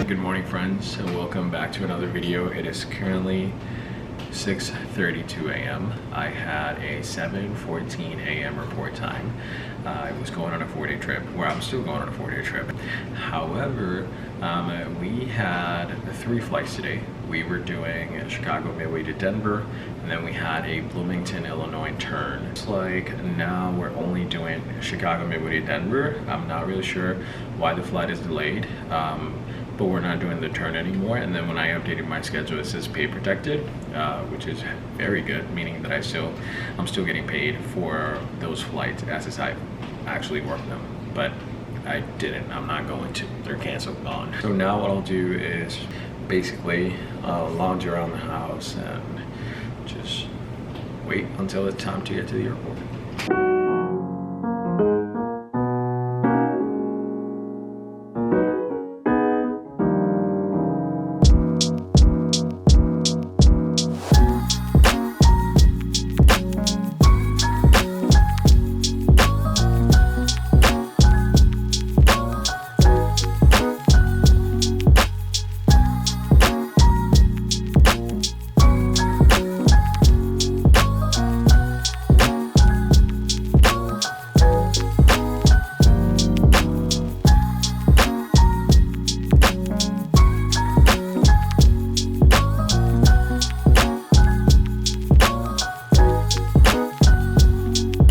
Good morning, friends, and welcome back to another video. It is currently 6:32 a.m. I had a 7:14 a.m. report time. I was going on a 4-day trip, where I'm still going on a 4-day trip. However, we had 3 flights today. We were doing Chicago Midway to Denver, and then we had a Bloomington, Illinois turn. It's like now we're only doing Chicago Midway to Denver. I'm not really sure why the flight is delayed. But we're not doing the turn anymore. And then when I updated my schedule, it says pay protected, which is very good, meaning that I'm still getting paid for those flights as I actually work them. But I didn't, I'm not going to, they're canceled, gone. So now what I'll do is basically lounge around the house and just wait until it's time to get to the airport.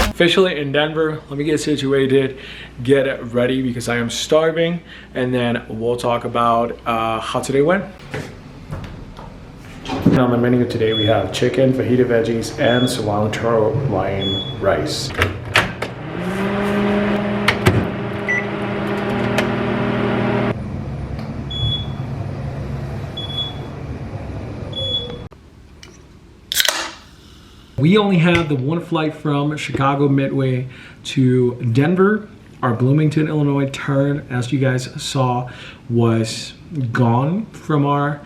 Officially in Denver. Let me get situated, get ready because I am starving, and then we'll talk about how today went. And on the menu today we have chicken, fajita veggies, and cilantro lime rice. We only had the one flight from Chicago Midway to Denver. Our Bloomington, Illinois turn, as you guys saw, was gone from our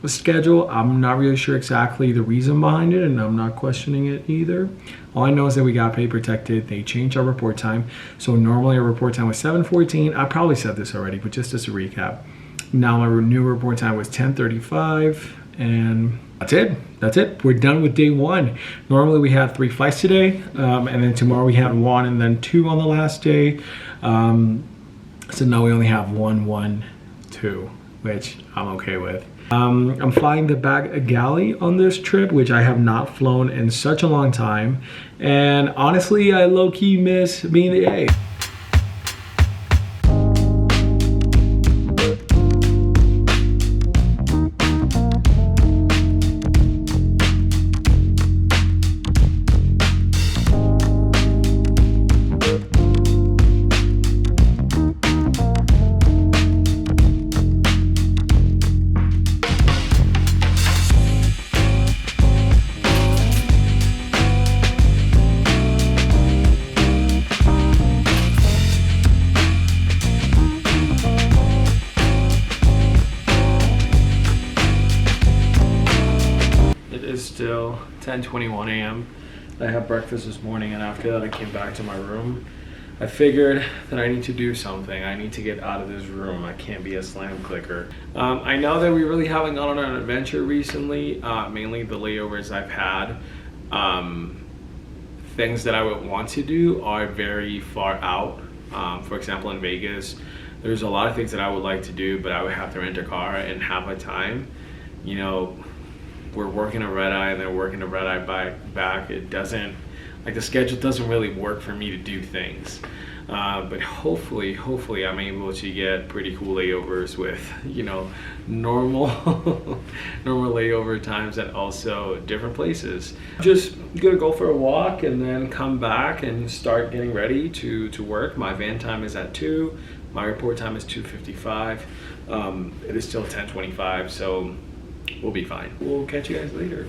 schedule. I'm not really sure exactly the reason behind it, and I'm not questioning it either. All I know is that we got pay protected. They changed our report time. So normally our report time was 7:14. I probably said this already, but just as a recap. Now my new report time was 10:35, and that's it. We're done with day one. Normally we had 3 flights today, and then tomorrow we had 1 and then 2 on the last day. So now we only have 1, 2, which I'm okay with. I'm flying the back galley on this trip, which I have not flown in such a long time. And honestly, I low-key miss being the A. Still 10:21 a.m. I had breakfast this morning, and after that I came back to my room. I figured that I need to do something. I need to get out of this room. I can't be a slam clicker. I know that we really haven't gone on an adventure recently, mainly the layovers I've had. Things that I would want to do are very far out. For example, in Vegas, there's a lot of things that I would like to do, but I would have to rent a car and have a time. You know, we're working a red eye and then working a red eye back. It doesn't, like, the schedule doesn't really work for me to do things. But hopefully I'm able to get pretty cool layovers with, you know, normal layover times and also different places. Just gonna go for a walk and then come back and start getting ready to work. My van time is at 2. My report time is 2:55. It is still 10:25, so we'll be fine. We'll catch you guys later.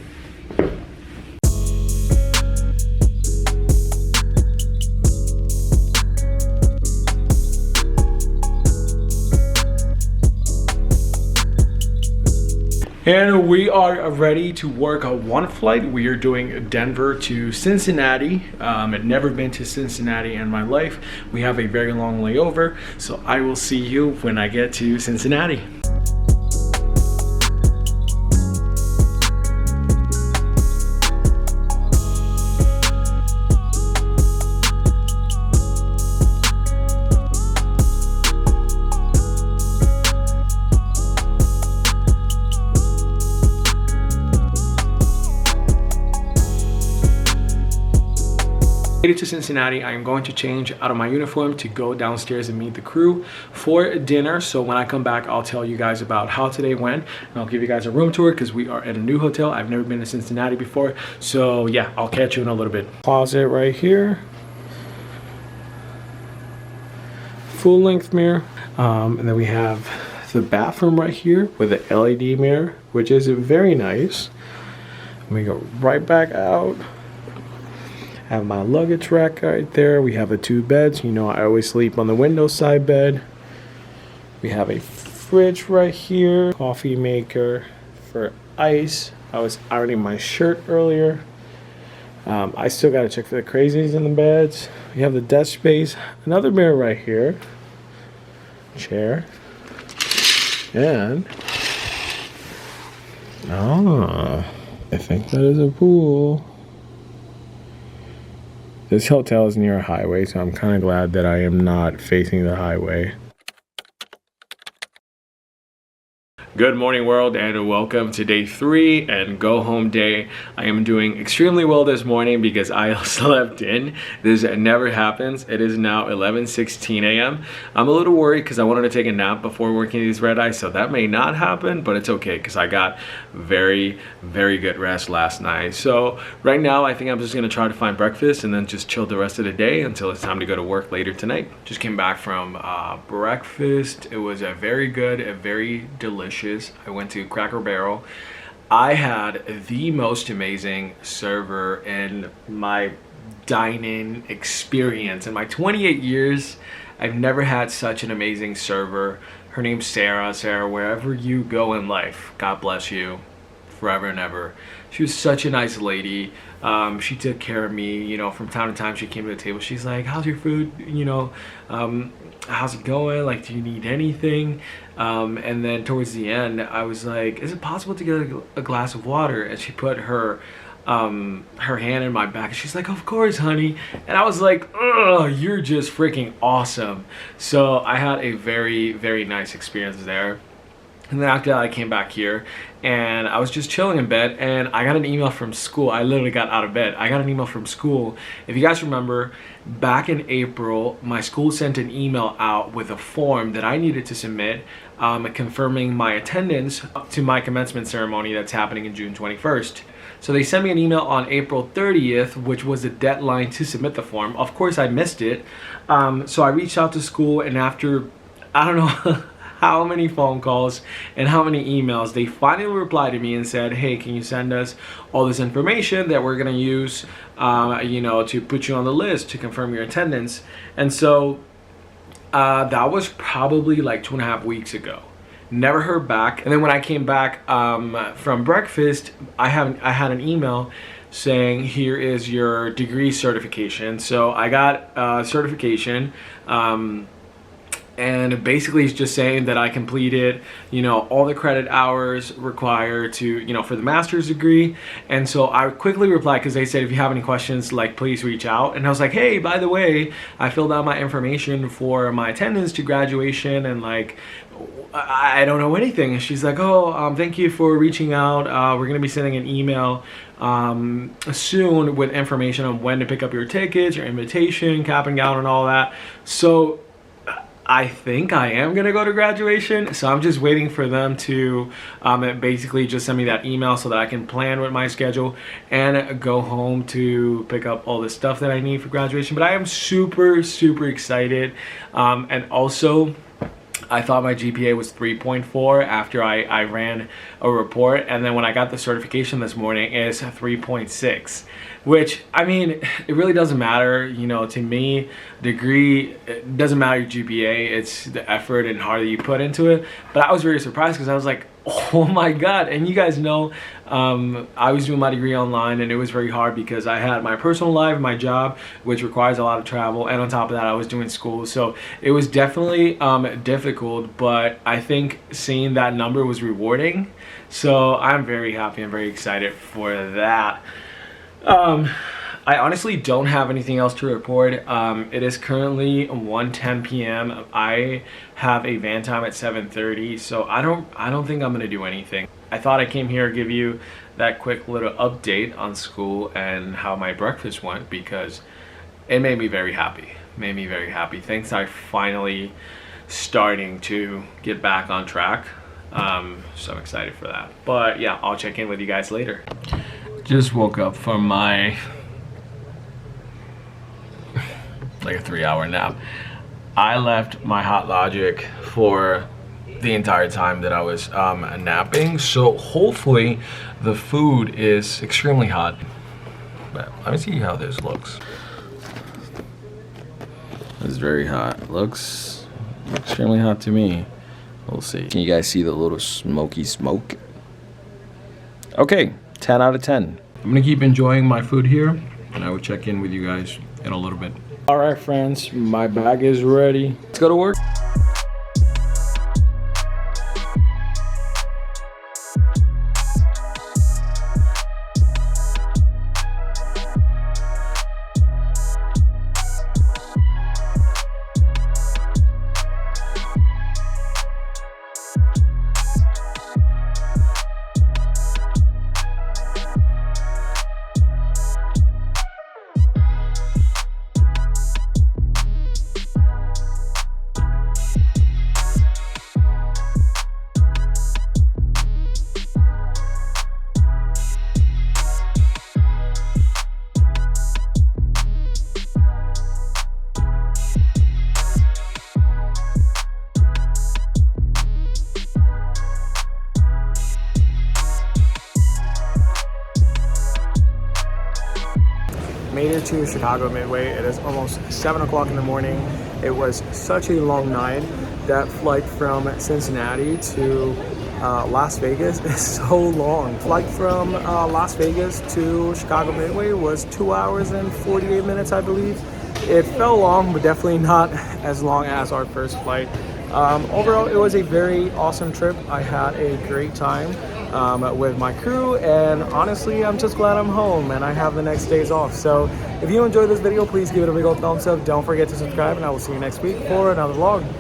And we are ready to work on one flight. We are doing Denver to Cincinnati. I've never been to Cincinnati in my life. We have a very long layover, so I will see you when I get to Cincinnati. Headed to Cincinnati. I am going to change out of my uniform to go downstairs and meet the crew for dinner. So when I come back, I'll tell you guys about how today went, and I'll give you guys a room tour because we are at a new hotel. I've never been to Cincinnati before, so yeah, I'll catch you in a little bit. Closet right here, full length mirror, and then we have the bathroom right here with the LED mirror, which is very nice. Let me go right back out. Have my luggage rack right there. We have the 2 beds. You know, I always sleep on the window side bed. We have a fridge right here. Coffee maker for ice. I was ironing my shirt earlier. I still got to check for the crazies in the beds. We have the desk space. Another mirror right here. Chair. And I think that is a pool. This hotel is near a highway, so I'm kind of glad that I am not facing the highway. Good morning, world, and welcome to day 3 and go home day. I am doing extremely well this morning because I slept in. This never happens. It is now 11:16 a.m. I'm a little worried because I wanted to take a nap before working these red eyes, so that may not happen, but it's okay because I got very good rest last night. So right now, I think I'm just gonna try to find breakfast and then just chill the rest of the day until it's time to go to work later tonight. Just came back from breakfast. It was a very good, a very delicious. I went to Cracker Barrel. I had the most amazing server in my dine-in experience. In my 28 years, I've never had such an amazing server. Her name's Sarah. Sarah, wherever you go in life, God bless you forever and ever. She was such a nice lady. She took care of me, you know, from time to time. She came to the table. She's like, how's your food? You know, how's it going? Like, do you need anything? And then towards the end, I was like, is it possible to get a glass of water? And she put her hand in my back, and she's like, of course, honey. And I was like, oh, you're just freaking awesome. So I had a very nice experience there. And then after that, I came back here and I was just chilling in bed, and I got an email from school. I literally got out of bed. I got an email from school. If you guys remember, back in April, my school sent an email out with a form that I needed to submit confirming my attendance to my commencement ceremony that's happening in June 21st. So they sent me an email on April 30th, which was the deadline to submit the form. Of course, I missed it. So I reached out to school, and after, I don't know, how many phone calls and how many emails, they finally replied to me and said, hey, can you send us all this information that we're gonna use you know, to put you on the list to confirm your attendance. And so that was probably like 2.5 weeks ago. Never heard back. And then when I came back from breakfast, I had an email saying, here is your degree certification. So I got certification, and basically it's just saying that I completed, you know, all the credit hours required to, you know, for the master's degree. And so I quickly replied, because they said, if you have any questions, like, please reach out. And I was like, hey, by the way, I filled out my information for my attendance to graduation, and like, I don't know anything. And she's like, oh, thank you for reaching out. We're gonna be sending an email soon with information on when to pick up your tickets, your invitation, cap and gown, and all that. So I think I am gonna go to graduation, so I'm just waiting for them to basically just send me that email so that I can plan with my schedule and go home to pick up all the stuff that I need for graduation. But I am super excited, and also I thought my GPA was 3.4 after I ran a report, and then when I got the certification this morning, it's 3.6, which, I mean, it really doesn't matter, you know, to me. Degree, it doesn't matter your GPA, it's the effort and heart that you put into it. But I was very surprised because I was like, Oh my god. And you guys know I was doing my degree online, and it was very hard because I had my personal life, my job, which requires a lot of travel, and on top of that I was doing school, so it was definitely difficult. But I think seeing that number was rewarding, so I'm very happy and very excited for that. I honestly don't have anything else to report. It is currently 1:10 p.m. I have a van time at 7:30, so I don't think I'm gonna do anything. I thought I came here to give you that quick little update on school and how my breakfast went, because it made me very happy. Made me very happy. Things are finally starting to get back on track. So I'm excited for that. But yeah, I'll check in with you guys later. Just woke up from my like a 3-hour nap. I left my Hot Logic for the entire time that I was napping, so hopefully the food is extremely hot. But let me see how this looks. It's very hot. Looks extremely hot to me. We'll see. Can you guys see the little smoky smoke? Okay, 10 out of 10. I'm gonna keep enjoying my food here, and I will check in with you guys in a little bit. All right, friends, my bag is ready. Let's go to work. Made it to Chicago Midway. It is almost 7 o'clock in the morning. It was such a long night. That flight from Cincinnati to Las Vegas is so long. Flight from Las Vegas to Chicago Midway was 2 hours and 48 minutes, I believe. It felt long, but definitely not as long as our first flight. Overall, it was a very awesome trip. I had a great time with my crew, and honestly, I'm just glad I'm home and I have the next days off. So if you enjoyed this video, please give it a big old thumbs up. Don't forget to subscribe, and I will see you next week for another vlog.